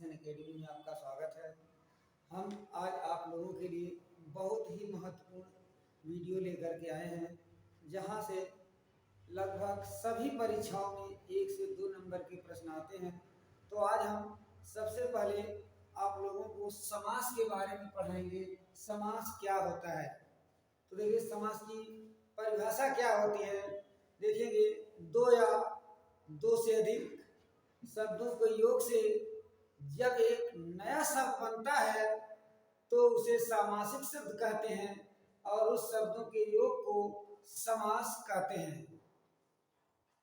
Translation academy में आपका स्वागत है। हम आज आप लोगों के लिए बहुत ही महत्वपूर्ण वीडियो लेकर के आए हैं, जहां से लगभग सभी परीक्षाओं में 1 से 2 नंबर के प्रश्न आते हैं। तो आज हम सबसे पहले आप लोगों को समास के बारे में पढ़ाएंगे। समास क्या होता है, तो देखिए समास की परिभाषा क्या होती है। देखेंगे, दो या दो से अधिक शब्दों के योग से जब एक नया शब्द बनता है तो उसे सामासिक शब्द कहते हैं और उस शब्दों के योग को समास कहते हैं।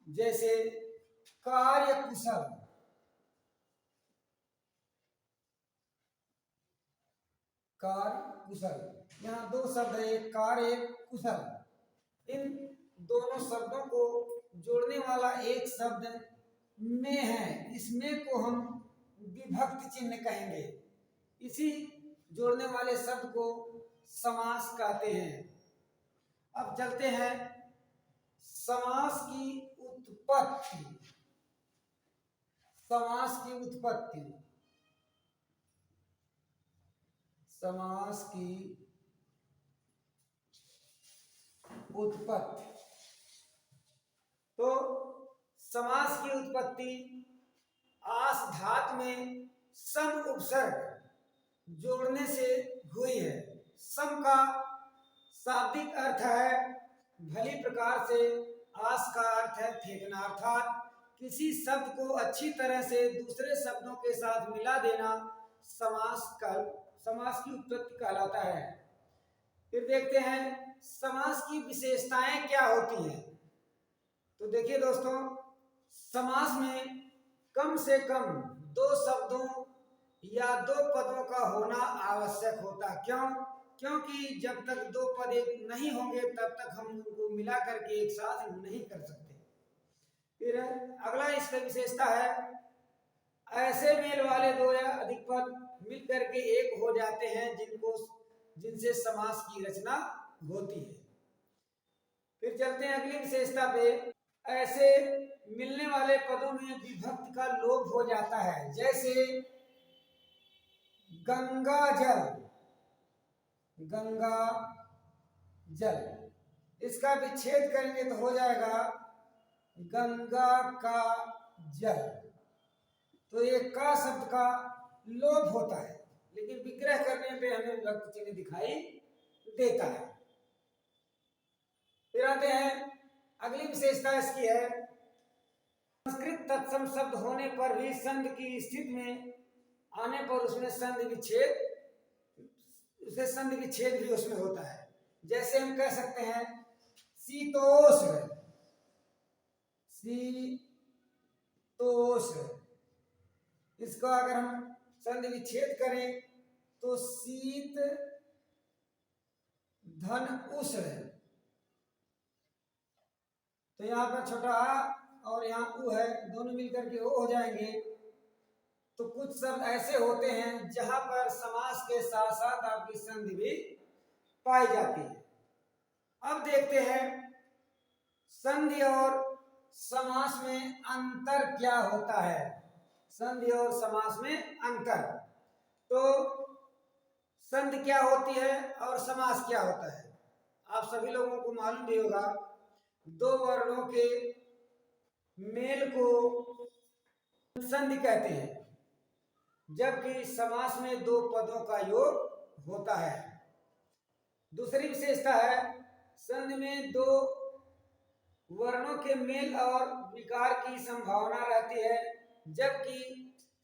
जैसे कार्य कुशल, कार्य कुशल, यहाँ दो शब्द है, एक कार्य एक कुशल। इन दोनों शब्दों को जोड़ने वाला एक शब्द में है, इसमें को हम विभक्ति चिन्ह कहेंगे। इसी जोड़ने वाले शब्द को समास कहते हैं। अब चलते हैं समास की उत्पत्ति। समास की उत्पत्ति, समास की उत्पत्ति। तो समास की उत्पत्ति आस धातु में सम उपसर्ग जोड़ने से हुई है। सम का शाब्दिक अर्थ है भली प्रकार से, आस का अर्थ है फेंकना, अर्थात किसी शब्द को अच्छी तरह से दूसरे शब्दों के साथ मिला देना समास की उत्पत्ति कहलाता है। फिर देखते हैं समास की विशेषताएं क्या होती हैं। तो देखिए दोस्तों, समास में कम से कम दो शब्दों या दो पदों का होना आवश्यक होता। क्यों? क्योंकि जब तक दो पद एक नहीं होंगे तब तक हम उनको मिला करके एक साथ नहीं कर सकते। फिर अगला इसका विशेषता है, ऐसे मेल वाले दो या अधिक पद मिल करके एक हो जाते हैं जिनसे समास की रचना होती है। फिर चलते हैं अगली विशेषता पे, ऐसे मिलने वाले पदों में विभक्ति का लोप हो जाता है। जैसे गंगा जल, गंगा जल, इसका विच्छेद करेंगे तो हो जाएगा गंगा का जल। तो ये का शब्द का लोप होता है, लेकिन विग्रह करने पे हमें विभक्ति चिन्ह दिखाई देता है। फिर आते हैं अगली विशेषता इसकी है, संस्कृत तत्सम शब्द होने पर भी संधि की स्थिति में आने पर उसमें संधि विच्छेद भी उसमें होता है। जैसे हम कह सकते हैं शीतोष्ण, शीतोष्ण, इसका अगर हम संधि विच्छेद करें तो शीत धन उष्ण, तो यहाँ पर छोटा आ और यहाँ उ है, दोनों मिलकर के ओ हो जाएंगे। तो कुछ शब्द ऐसे होते हैं जहां पर समास के साथ साथ आपकी संधि भी पाई जाती है। अब देखते हैं संधि और समास में अंतर क्या होता है। संधि और समास में अंतर, तो संधि क्या होती है और समास क्या होता है, आप सभी लोगों को मालूम भी होगा। दो वर्णों के मेल को संधि कहते हैं, जबकि समास में दो पदों का योग होता है। दूसरी विशेषता है, संधि में दो वर्णों के मेल और विकार की संभावना रहती है, जबकि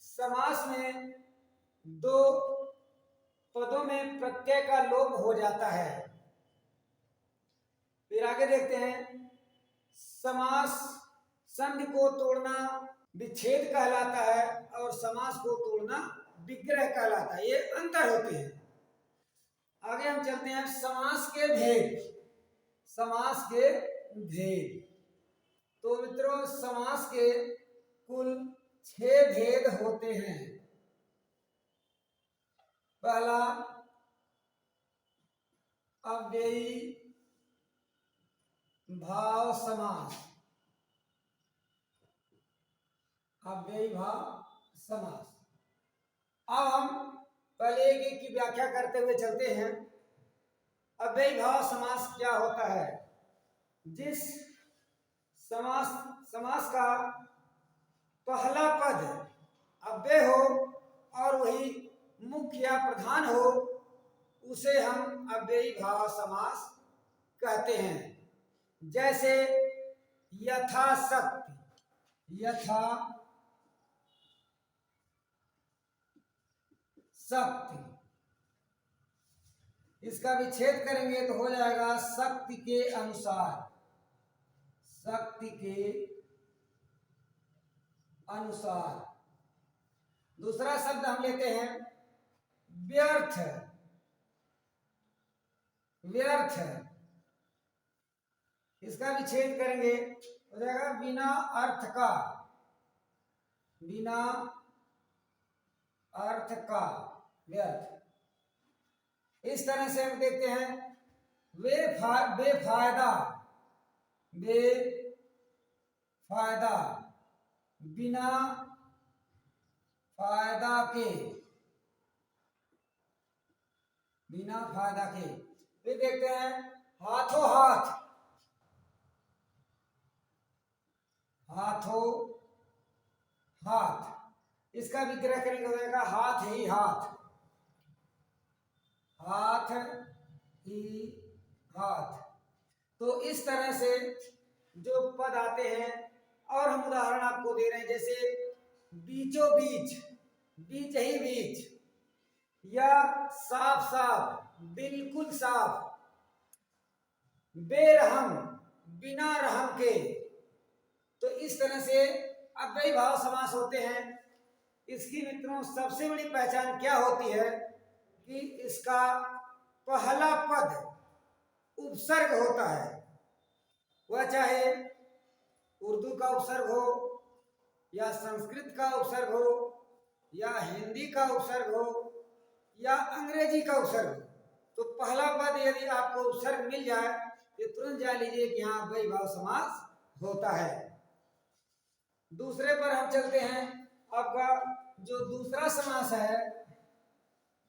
समास में दो पदों में प्रत्यय का लोप हो जाता है। फिर आगे देखते हैं, समास संधि को तोड़ना विच्छेद कहलाता है और समास को तोड़ना विग्रह कहलाता है। ये अंतर होते हैं। आगे हम चलते हैं समास के भेद। समास के भेद, तो मित्रों समास के कुल 6 भेद होते हैं। पहला अव्ययी भाव समास, अव्ययी भाव समास। अब हम पहले एक एक की व्याख्या करते हुए चलते हैं। अव्ययीभाव समास क्या होता है? जिस समास का पहला पद अव्यय हो और वही मुख्य या प्रधान हो, उसे हम अव्ययीभाव समास कहते हैं। जैसे यथाशक्ति, यथा शक्ति, इसका विच्छेद करेंगे तो हो जाएगा शक्ति के अनुसार, शक्ति के अनुसार। दूसरा शब्द हम लेते हैं व्यर्थ, व्यर्थ, इसका विच्छेद करेंगे हो जाएगा बिना अर्थ का, बिना अर्थ का व्यर्थ। इस तरह से हम देखते हैं बेफायदा, बेफायदा, बिना फायदा के, बिना फायदा के। फिर देखते हैं हाथों हाथ, हाथों हाथ, इसका विग्रह करेंगे हो जाएगा हाथ ही हाथ, हाथ ही हाथ। तो इस तरह से जो पद आते हैं, और हम उदाहरण आपको दे रहे हैं, जैसे बीचों बीच, बीच ही बीच, या साफ साफ, बिल्कुल साफ, बेरहम, बिना रहम के। तो इस तरह से अव्ययीभाव समास होते हैं। इसकी मित्रों सबसे बड़ी पहचान क्या होती है कि इसका पहला पद उपसर्ग होता है, वह चाहे उर्दू का उपसर्ग हो, या संस्कृत का उपसर्ग हो, या हिंदी का उपसर्ग हो, या अंग्रेजी का उपसर्ग हो। तो पहला पद यदि आपको उपसर्ग मिल जाए तो तुरंत जान लीजिए कि यहाँ अव्ययीभाव समास होता है। दूसरे पर हम चलते हैं। आपका जो दूसरा समास है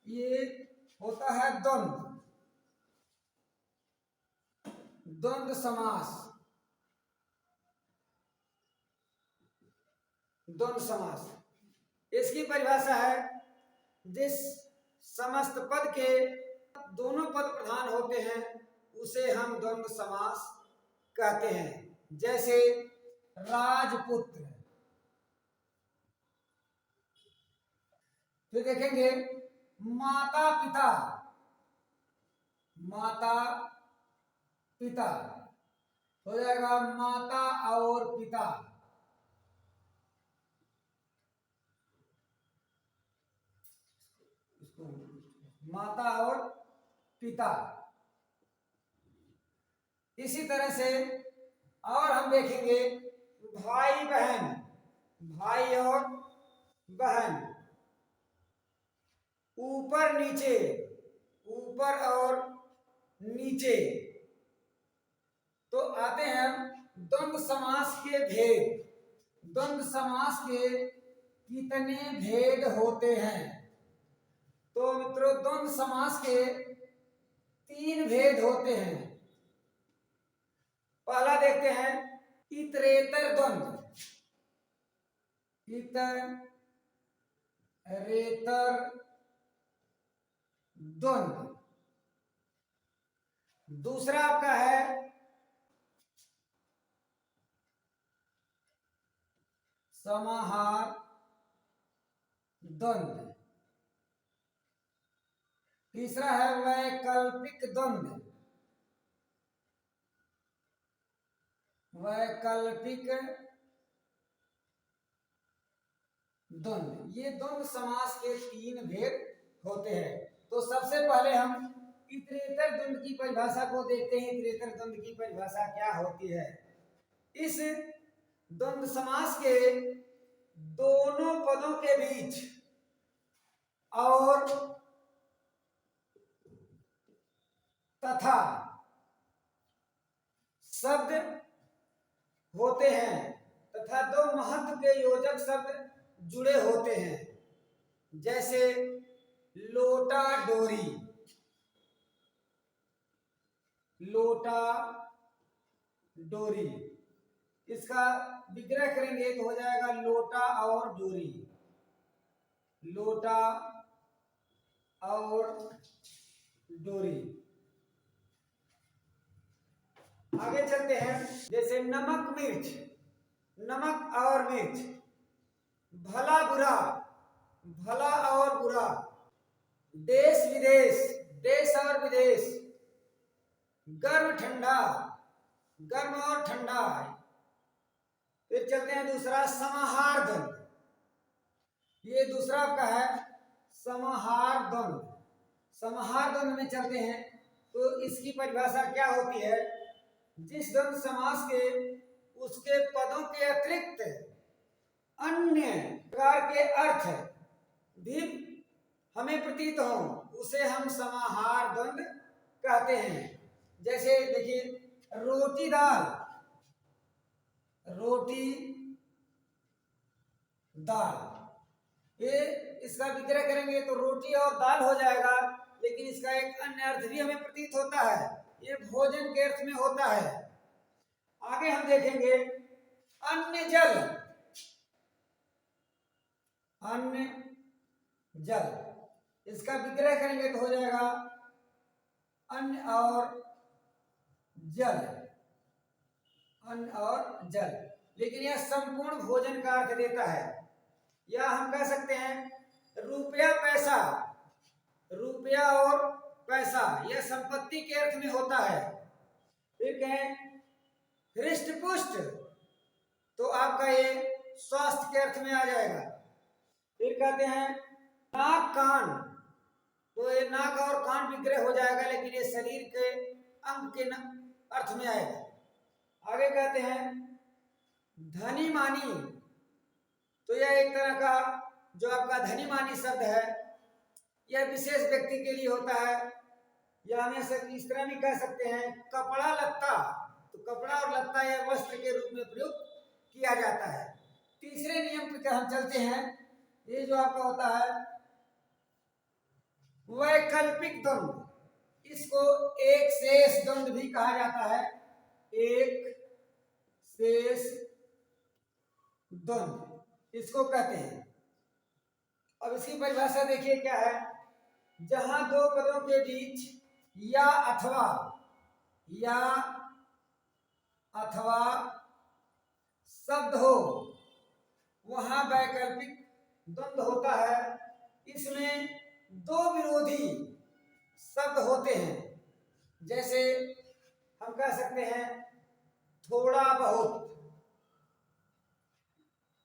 ये होता है द्वंद्व, द्वंद्व समास, द्वंद्व समास। इसकी परिभाषा है जिस समस्त पद के दोनों पद प्रधान होते हैं उसे हम द्वंद्व समास कहते हैं। जैसे राजपुत्र, फिर देखेंगे माता पिता, माता पिता, हो जाएगा माता और पिता। माता और पिता। इसी तरह से और हम देखेंगे भाई बहन, भाई और बहन, ऊपर नीचे, ऊपर और नीचे। तो आते हैं द्वंद्व समास के भेद। द्वंद्व समास के कितने भेद होते हैं? तो मित्रों द्वंद्व समास के 3 भेद होते हैं। पहला देखते हैं इतरेतर द्वंद्व, इतरेतर द्वंद्व। दूसरा आपका है समाहार द्वंद्व। तीसरा है वैकल्पिक द्वंद्व, वैकल्पिक द्वंद्व। ये द्वंद्व समास के 3 भेद होते हैं। तो सबसे पहले हम इतरेतर द्वंद्व की परिभाषा को देखते हैं। इतरेतर द्वंद्व की परिभाषा क्या होती है? इस द्वंद्व समास के दोनों पदों के बीच और तथा शब्द होते हैं तथा 2 महत्व के योजक शब्द जुड़े होते हैं। जैसे लोटा डोरी, लोटा डोरी, इसका विग्रह करेंगे तो हो जाएगा लोटा और डोरी, लोटा और डोरी। आगे चलते हैं, जैसे नमक मिर्च, नमक और मिर्च, भला बुरा, भला और बुरा, देश विदेश, देश और विदेश, गर्म ठंडा, गर्म और ठंडा। फिर चलते हैं दूसरा, समाहार द्वंद, ये दूसरा आपका है समाहार द्वंद। समाहार द्वंद में चलते हैं तो इसकी परिभाषा क्या होती है, जिस द्वंद समास के उसके पदों के अतिरिक्त अन्य प्रकार के अर्थ भी हमें प्रतीत हो उसे हम समाहार द्वंद कहते हैं। जैसे देखिए, रोटी दाल, रोटी दाल, ये इसका विग्रह करेंगे तो रोटी और दाल हो जाएगा, लेकिन इसका एक अन्य अर्थ भी हमें प्रतीत होता है, ये भोजन के अर्थ में होता है। आगे हम देखेंगे अन्य जल, अन्य जल, इसका विग्रह करेंगे तो हो जाएगा अन्य और जल, अन्न और जल, लेकिन यह संपूर्ण भोजन का अर्थ देता है। या हम कह सकते हैं रुपया पैसा, रुपया और पैसा, यह संपत्ति के अर्थ में होता है। फिर कहें हृष्ट पुष्ट, तो आपका ये स्वास्थ्य के अर्थ में आ जाएगा। फिर कहते हैं नाक कान, तो ये नाक और कान विग्रह हो जाएगा, लेकिन ये शरीर के अंग के अर्थ में आएगा। आगे कहते हैं धनी मानी, तो यह एक तरह का जो आपका धनी मानी शब्द है, यह विशेष व्यक्ति के लिए होता है। या हम इस तरह भी कह सकते हैं कपड़ा लत्ता, तो कपड़ा और लत्ता यह वस्त्र के रूप में प्रयुक्त किया जाता है। तीसरे नियम पर हम चलते हैं, ये जो आपका होता है वैकल्पिक द्वंद, इसको एक शेष द्वंद भी कहा जाता है, एक शेष द्वंद इसको कहते हैं। अब इसकी परिभाषा देखिए क्या है, जहां दो पदों के बीच या अथवा शब्द हो वहां वैकल्पिक द्वंद होता है। इसमें दो विरोधी शब्द होते हैं, जैसे हम कह सकते हैं थोड़ा बहुत,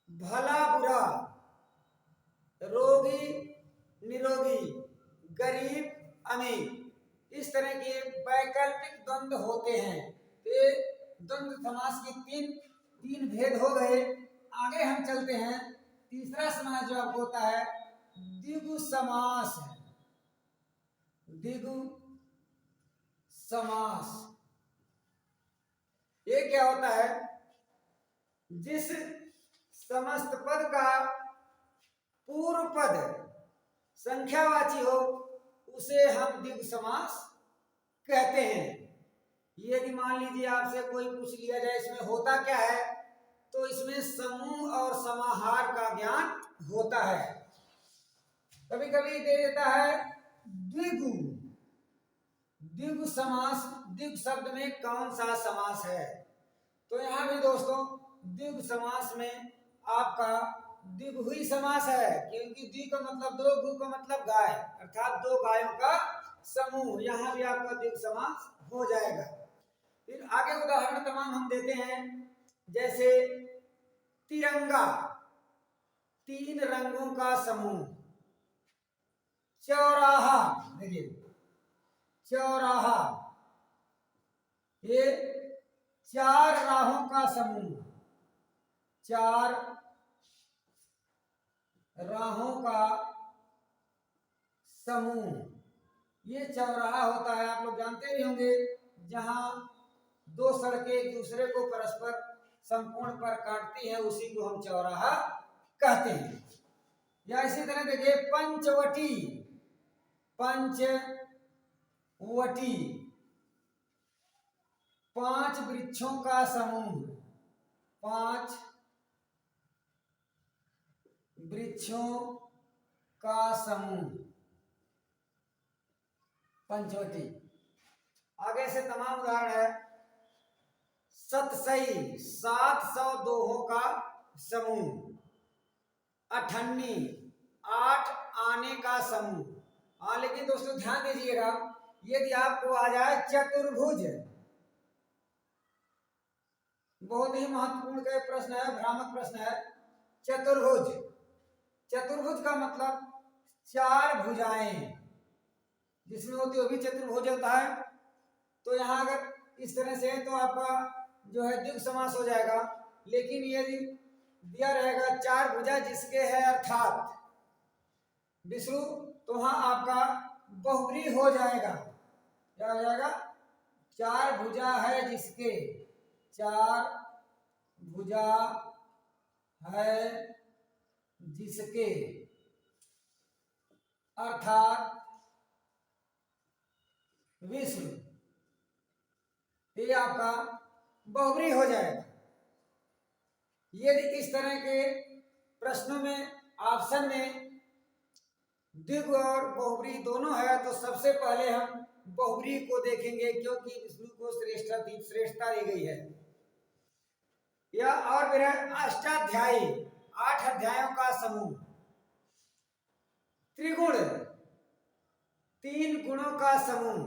भला बुरा, रोगी निरोगी, गरीब अमीर, इस तरह के वैकल्पिक द्वंद होते हैं। ये द्वंद समास के तीन भेद हो गए। आगे हम चलते हैं, तीसरा समास जो आपको होता है द्विगु समास है, द्विगु समास। ये क्या होता है, जिस समस्त पद का पूर्व पद संख्यावाची हो उसे हम द्विगु समास कहते हैं। यदि मान लीजिए आपसे कोई पूछ लिया जाए इसमें होता क्या है, तो इसमें समूह और समाहार का ज्ञान होता है। कभी कभी दे देता है द्विगु, द्विगु समास, द्विगु शब्द में कौन सा समास है, तो यहां भी दोस्तों द्विगु समास में आपका द्विगु ही समास है, क्योंकि द्वि का मतलब दो, गु का मतलब गाय, अर्थात दो गायों का समूह, यहां भी आपका द्विगु समास हो जाएगा। फिर आगे उदाहरण तमाम हम देते हैं, जैसे तिरंगा, तीन रंगों का समूह, चौराहा, देखिए चौराहा, ये चार राहों का समूह, चार राहों का समूह, ये चौराहा होता है। आप लोग जानते भी होंगे, जहां दो सड़कें एक दूसरे को परस्पर संपूर्ण पर काटती हैं, उसी को हम चौराहा कहते हैं। या इसी तरह देखिए पंचवटी, पंचवटी 5 वृक्षों का समूह, 5 वृक्षों का समूह, पंचवटी। आगे से तमाम उदाहरण है। सतसई 700 दोहों का समूह, अठन्नी 8 आने का समूह। हाँ, लेकिन दोस्तों ध्यान दीजिएगा, यदि आपको आ जाए चतुर्भुज, बहुत ही महत्वपूर्ण का प्रश्न है, भ्रामक प्रश्न है। चतुर्भुज, चतुर्भुज का मतलब 4 भुजाएं जिसमें होती है वो भी चतुर्भुज होता है। तो यहाँ अगर इस तरह से है तो आपका जो है द्विगु समास हो जाएगा। लेकिन यदि दिया रहेगा 4 भुजा जिसके है अर्थात विष्णु, तो वहां आपका बहुब्री हो जाएगा। क्या हो जाएगा? 4 भुजा है जिसके, 4 भुजा है जिसके अर्थात विष्णु, ये आपका बहुब्री हो जाएगा। यदि इस तरह के प्रश्नों में ऑप्शन में द्विगु और बहुब्री दोनों है तो सबसे पहले हम बहुब्री को देखेंगे, क्योंकि विष्णु को श्रेष्ठता दी गई है। या और फिर है अष्टाध्यायी, 8 अध्यायों का समूह। त्रिगुण 3 गुणों का समूह।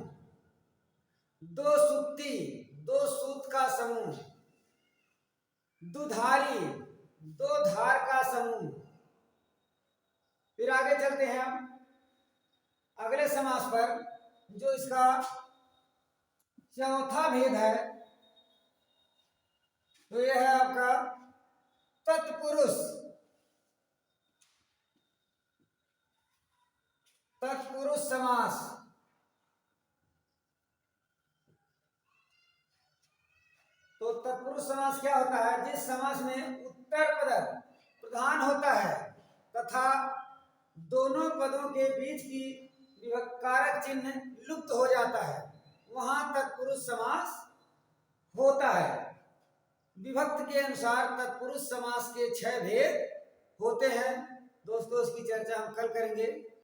2 सुक्ति 2 सूत का समूह। दुधारी 2 धार का समूह। फिर आगे चलते हैं हम अगले समास पर, जो इसका चौथा भेद है, तो यह है आपका तत्पुरुष। तत्पुरुष समास। तो तत्पुरुष समास क्या होता है? जिस समास में उत्तर पद प्रधान होता है तथा दोनों पदों के बीच की विभक्तिकारक चिन्ह लुप्त हो जाता है, वहां तत्पुरुष समास होता है। विभक्ति के अनुसार तत्पुरुष समास के 6 भेद होते हैं। दोस्तों इसकी चर्चा हम कल करेंगे।